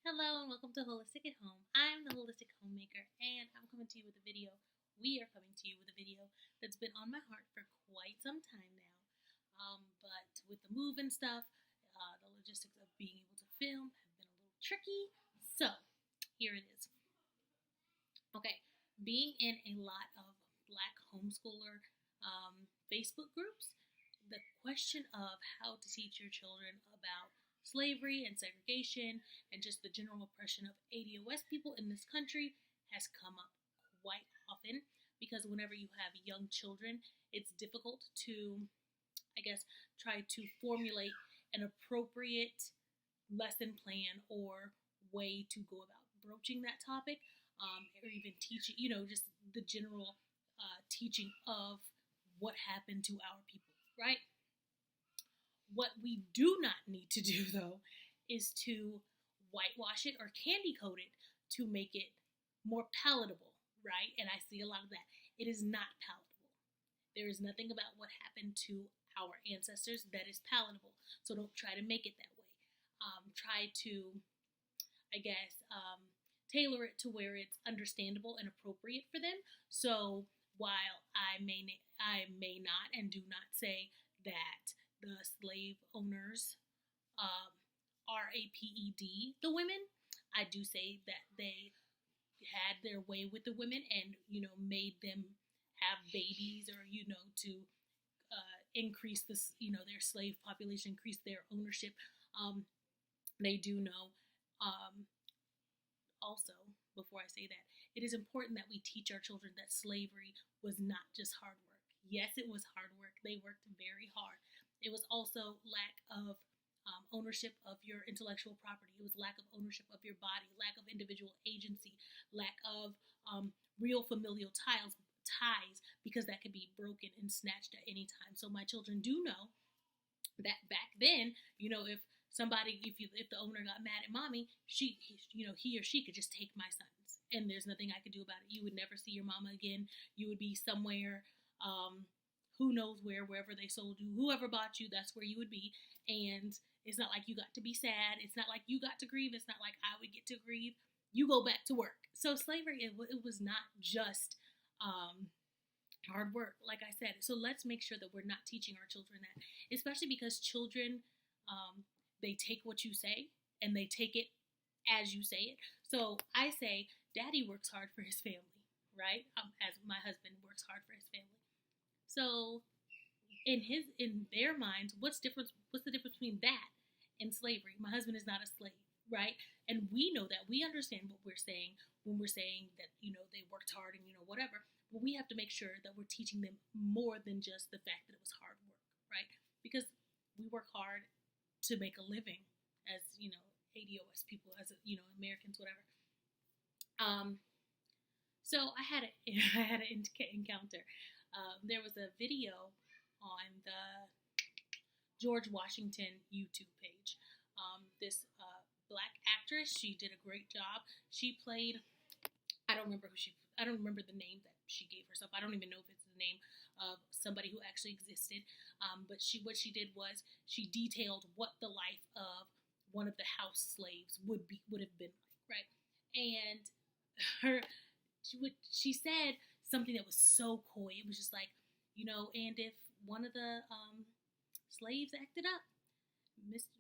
Hello and welcome to Holistic at Home. I'm the Holistic Homemaker and I'm coming to you with a video. We are coming to you with a video that's been on my heart for quite some time now. But with the move and stuff, the logistics of being able to film have been a little tricky. So here it is. Okay, being in a lot of Black homeschooler Facebook groups, the question of how to teach your children about slavery and segregation and just the general oppression of ADOS people in this country has come up quite often because whenever you have young children, it's difficult to, I guess, try to formulate an appropriate lesson plan or way to go about broaching that topic, or even teaching, just the general teaching of what happened to our people, right? What we do not need to do, though, is to whitewash it or candy coat it to make it more palatable, right? And I see a lot of that. It is not palatable. There is nothing about what happened to our ancestors that is palatable. So don't try to make it that way. Try to, I guess, tailor it to where it's understandable and appropriate for them. So while I may not and do not say that the slave owners RAPED the women, I do say that they had their way with the women and made them have babies or to increase this their slave population, increase their ownership. They do know also, before I say that, it is important that we teach our children that slavery was not just hard work. Yes, it was hard work. They worked very hard. It was also lack of ownership of your intellectual property. It was lack of ownership of your body, lack of individual agency, lack of real familial ties, because that could be broken and snatched at any time. So my children do know that back then, if the owner got mad at mommy, he or she could just take my sons, and there's nothing I could do about it. You would never see your mama again. You would be somewhere. Who knows wherever they sold you, whoever bought you, that's where you would be. And it's not like you got to be sad. It's not like you got to grieve. It's not like I would get to grieve. You go back to work. So slavery, it was not just hard work, like I said. So let's make sure that we're not teaching our children that, especially because children, they take what you say and they take it as you say it. So I say, Daddy works hard for his family, right? As my husband works hard for his family. So, in their minds, what's the difference between that and slavery? My husband is not a slave, right? And we know that. We understand what we're saying when we're saying that, they worked hard and, whatever. But we have to make sure that we're teaching them more than just the fact that it was hard work, right? Because we work hard to make a living as, ADOS people, as, Americans, whatever. So I had an encounter. There was a video on the George Washington YouTube page. This Black actress, she did a great job. She played, I don't remember the name that she gave herself. I don't even know if it's the name of somebody who actually existed. But what she did was she detailed what the life of one of the house slaves would have been like, right? And she said something that was so coy. It was just like, and if one of the slaves acted up,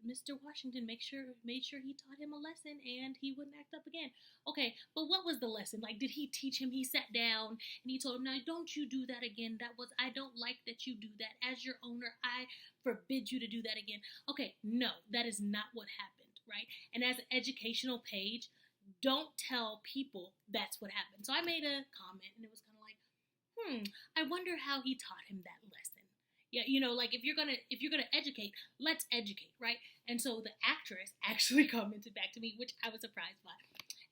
Mr. Washington made sure he taught him a lesson and he wouldn't act up again. Okay, but what was the lesson? Like, did he teach him? He sat down and he told him, now don't you do that again. I don't like that you do that. As your owner, I forbid you to do that again. Okay, no, that is not what happened, right? And as an educational page, don't tell people that's what happened. So I made a comment and it was kind of like, I wonder how he taught him that lesson. Yeah, like if you're gonna educate, let's educate, right? And so the actress actually commented back to me, which I was surprised by.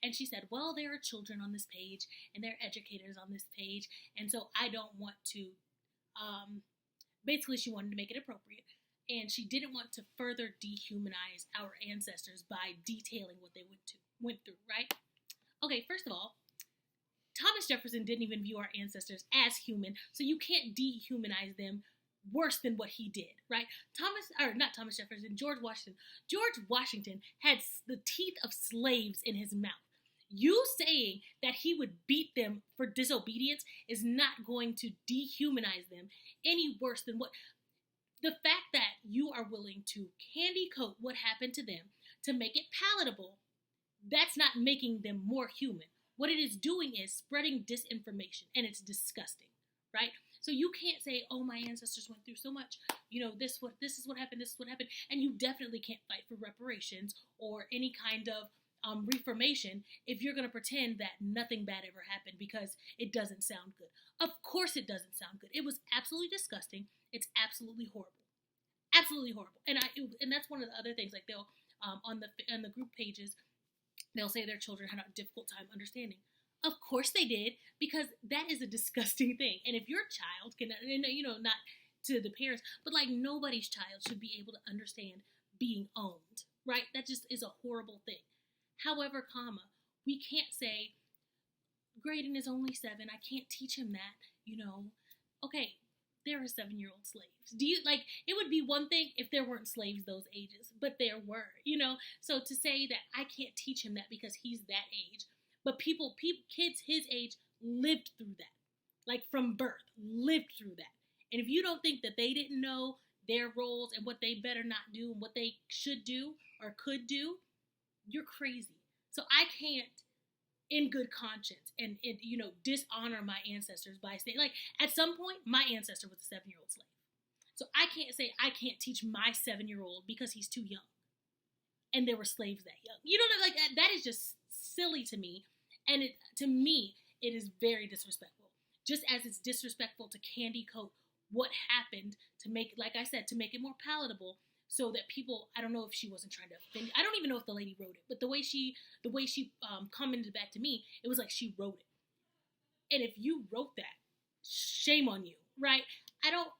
And she said, well, there are children on this page and there are educators on this page. And so I don't want to, basically she wanted to make it appropriate. And she didn't want to further dehumanize our ancestors by detailing what they went through, right? Okay, first of all, Thomas Jefferson didn't even view our ancestors as human, so you can't dehumanize them worse than what he did, right? Not Thomas Jefferson, George Washington. George Washington had the teeth of slaves in his mouth. You saying that he would beat them for disobedience is not going to dehumanize them any worse than what the fact that you are willing to candy coat what happened to them to make it palatable, that's not making them more human. What it is doing is spreading disinformation, and it's disgusting, right? So you can't say, "Oh, my ancestors went through so much. This is what happened. This is what happened," and you definitely can't fight for reparations or any kind of reformation if you're going to pretend that nothing bad ever happened because it doesn't sound good. Of course, it doesn't sound good. It was absolutely disgusting. It's absolutely horrible, absolutely horrible. And that's one of the other things. Like they'll on the group pages, they'll say their children had a difficult time understanding. Of course they did, because that is a disgusting thing. And if your child can, not to the parents, but like nobody's child should be able to understand being owned, right? That just is a horrible thing. However, we can't say, Graydon is only 7, I can't teach him that, Okay, there are 7-year-old slaves. It would be one thing if there weren't slaves those ages, but there were, So to say that I can't teach him that because he's that age, but kids his age lived through that, like from birth, lived through that. And if you don't think that they didn't know their roles and what they better not do and what they should do or could do, you're crazy. So I can't, in good conscience, and dishonor my ancestors by saying, like, at some point, my ancestor was a 7-year-old slave. So I can't say I can't teach my 7-year-old because he's too young. And there were slaves that young. Like that is just silly to me. And to me, it is very disrespectful. Just as it's disrespectful to candy coat what happened to make, like I said, to make it more palatable, so that people, I don't know if she wasn't trying to offend. I don't even know if the lady wrote it, but the way she commented back to me, it was like she wrote it. And if you wrote that, shame on you, right?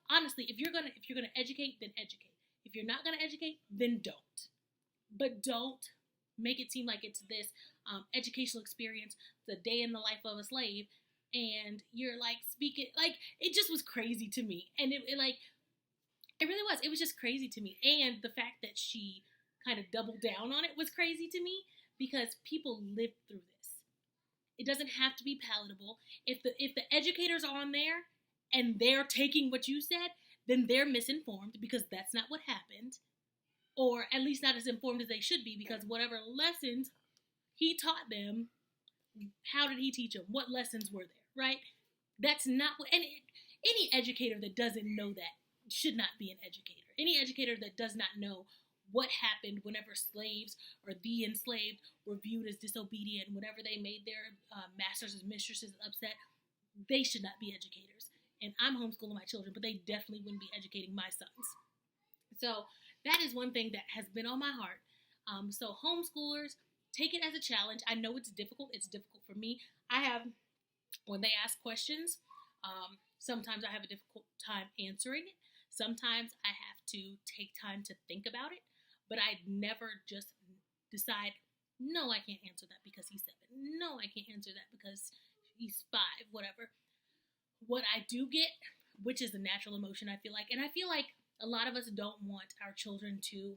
Honestly, if you're gonna educate, then educate. If you're not gonna educate, then don't. But don't make it seem like it's this educational experience, the day in the life of a slave, and you're like speaking, like, it just was crazy to me. And it really was. It was just crazy to me. And the fact that she kind of doubled down on it was crazy to me, because people lived through this. It doesn't have to be palatable. If the educators are on there and they're taking what you said, then they're misinformed, because that's not what happened. Or at least not as informed as they should be, because whatever lessons he taught them, how did he teach them? What lessons were there, right? That's not what, and any educator that doesn't know that should not be an educator. Any educator that does not know what happened whenever slaves or the enslaved were viewed as disobedient, whenever they made their masters and mistresses upset, they should not be educators. And I'm homeschooling my children, but they definitely wouldn't be educating my sons. So that is one thing that has been on my heart. So homeschoolers, take it as a challenge. I know it's difficult. It's difficult for me. When they ask questions, sometimes I have a difficult time answering it. Sometimes I have to take time to think about it, but I never just decide, no, I can't answer that because he's 7. No, I can't answer that because he's 5, whatever. What I do get, which is a natural emotion, I feel like, and I feel like a lot of us don't want our children to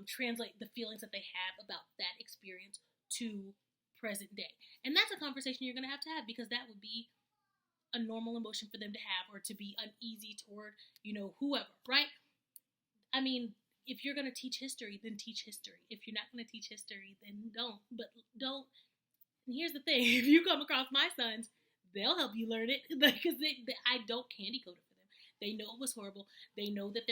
translate the feelings that they have about that experience to present day. And that's a conversation you're going to have, because that would be a normal emotion for them to have, or to be uneasy toward, whoever, right? I mean, if you're going to teach history, then teach history. If you're not going to teach history, then don't. But don't. And here's the thing. If you come across my sons, they'll help you learn it, because I don't candy coat it for them. They know it was horrible. They know that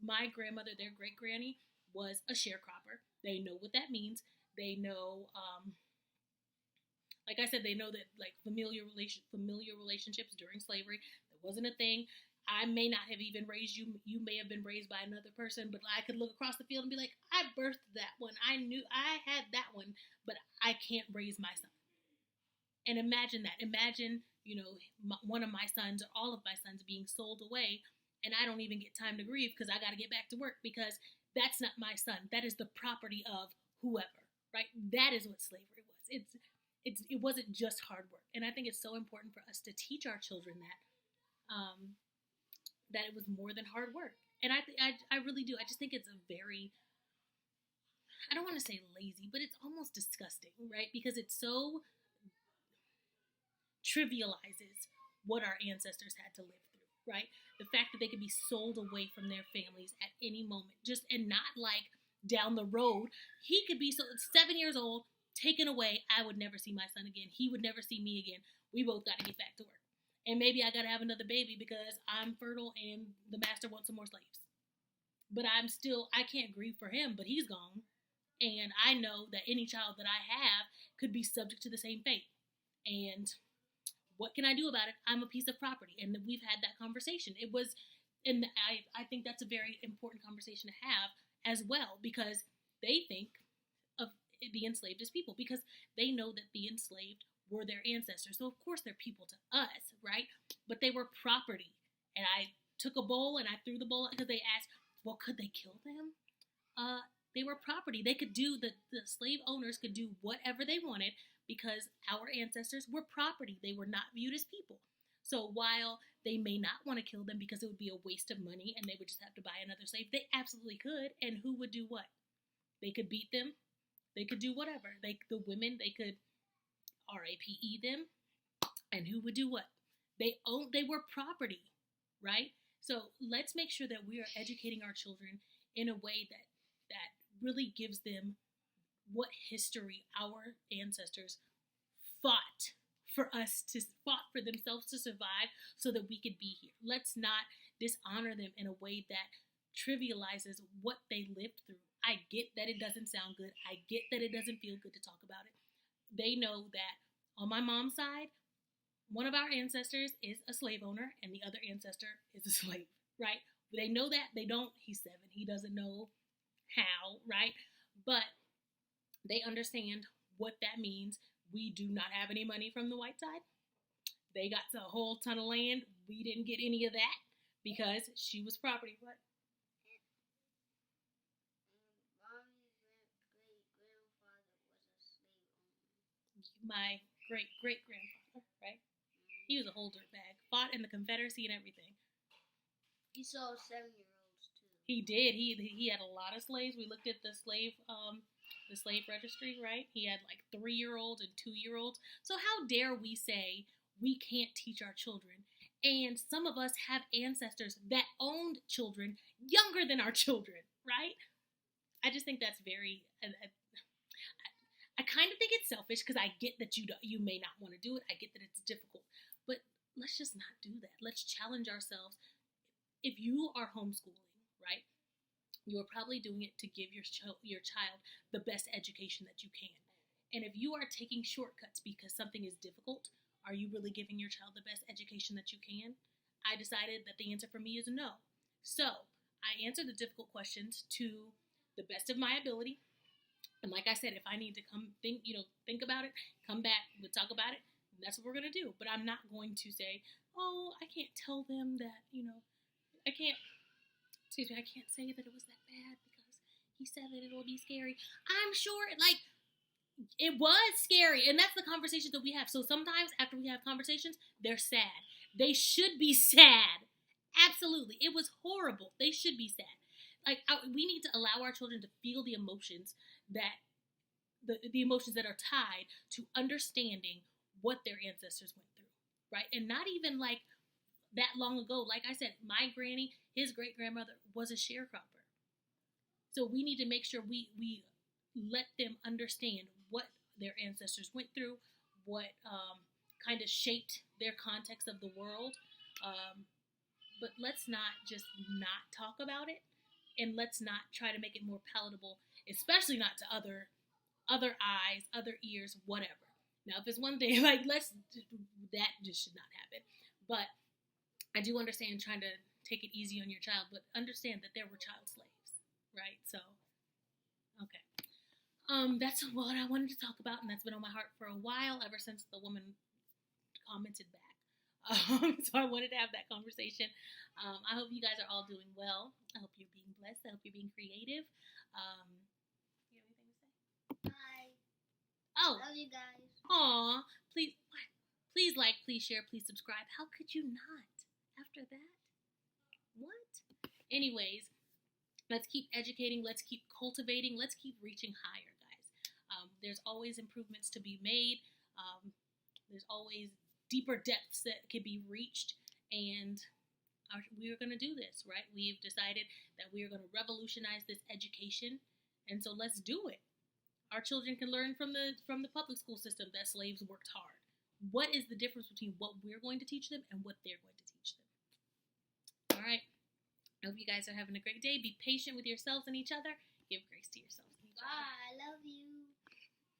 my grandmother, their great granny, was a sharecropper. They know what that means. They know, like I said, they know that, like, familiar relationships during slavery, that wasn't a thing. I may not have even raised you. You may have been raised by another person, but I could look across the field and be like, I birthed that one. I knew I had that one, but I can't raise my son. And imagine that. Imagine, one of my sons or all of my sons being sold away, and I don't even get time to grieve because I got to get back to work, because that's not my son. That is the property of whoever, right? That is what slavery was. It wasn't just hard work. And I think it's so important for us to teach our children that, that it was more than hard work. And I really do. I just think it's a very, I don't want to say lazy, but it's almost disgusting, right? Because it so trivializes what our ancestors had to live through, right? The fact that they could be sold away from their families at any moment, just and not like down the road. He could be 7 years old, taken away. I would never see my son again. He would never see me again. We both got to get back to work. And maybe I got to have another baby because I'm fertile and the master wants some more slaves. But I can't grieve for him, but he's gone. And I know that any child that I have could be subject to the same fate. And what can I do about it? I'm a piece of property. And we've had that conversation. And I think that's a very important conversation to have as well, because they think of the enslaved as people, because they know that the enslaved were their ancestors. So of course they're people to us, right? But they were property. And I took a bowl and I threw the bowl because they asked, well, could they kill them? They were property. They could do, the slave owners could do whatever they wanted because our ancestors were property. They were not viewed as people. So while they may not want to kill them because it would be a waste of money and they would just have to buy another slave, they absolutely could. And who would do what? They could beat them. They could do whatever. The women, they could RAPE them. And who would do what? They were property, right? So let's make sure that we are educating our children in a way that really gives them what history our ancestors fought for themselves to survive so that we could be here. Let's not dishonor them in a way that trivializes what they lived through. I get that it doesn't sound good. I get that it doesn't feel good to talk about it. They know that on my mom's side, one of our ancestors is a slave owner and the other ancestor is a slave, right? They know that. They don't. He's 7. He doesn't know how, right? But they understand what that means. We do not have any money from the white side. They got a whole ton of land. We didn't get any of that because she was property. What? My great-great-grandfather, right? He was a whole dirtbag. Fought in the Confederacy and everything. He saw 7-year-olds too. He did. He had a lot of slaves. We looked at the slave registry, right? He had like 3-year-olds and 2-year-olds. So how dare we say we can't teach our children? And some of us have ancestors that owned children younger than our children, right? I just think that's very. I kind of think it's selfish because I get that you may not want to do it. I get that it's difficult, but let's just not do that. Let's challenge ourselves. If you are homeschooling, right, you are probably doing it to give your child the best education that you can. And if you are taking shortcuts because something is difficult, are you really giving your child the best education that you can? I decided that the answer for me is no. So I answer the difficult questions to the best of my ability. And like I said, if I need to come think about it, come back, we'll talk about it. And that's what we're going to do. But I'm not going to say, oh, I can't tell them that, I can't say that it was that bad because he said that it'll be scary. I'm sure, it was scary. And that's the conversations that we have. So sometimes after we have conversations, they're sad. They should be sad. Absolutely. It was horrible. They should be sad. We need to allow our children to feel the emotions that the emotions that are tied to understanding what their ancestors went through, right? And not even like that long ago. Like I said, my granny, his great-grandmother was a sharecropper. So we need to make sure we let them understand what their ancestors went through, what kind of shaped their context of the world. But let's not just not talk about it, and let's not try to make it more palatable, especially not to other eyes, other ears, whatever. Now, if it's one thing, that just should not happen. But I do understand trying to take it easy on your child, but understand that there were child slaves, right? So, okay. That's what I wanted to talk about, and that's been on my heart for a while, ever since the woman commented back. So I wanted to have that conversation. I hope you guys are all doing well. I hope you're being blessed. I hope you're being creative. You have anything to say? Bye. Oh. Love you guys. Aw. Please like, please share, please subscribe. How could you not after that? Anyways, let's keep educating. Let's keep cultivating. Let's keep reaching higher, guys. There's always improvements to be made. There's always deeper depths that can be reached. And we are going to do this, right? We've decided that we are going to revolutionize this education. And so let's do it. Our children can learn from the public school system that slaves worked hard. What is the difference between what we're going to teach them and what they're going to teach them? All right. I hope you guys are having a great day. Be patient with yourselves and each other. Give grace to yourselves and each other. Bye. I love you.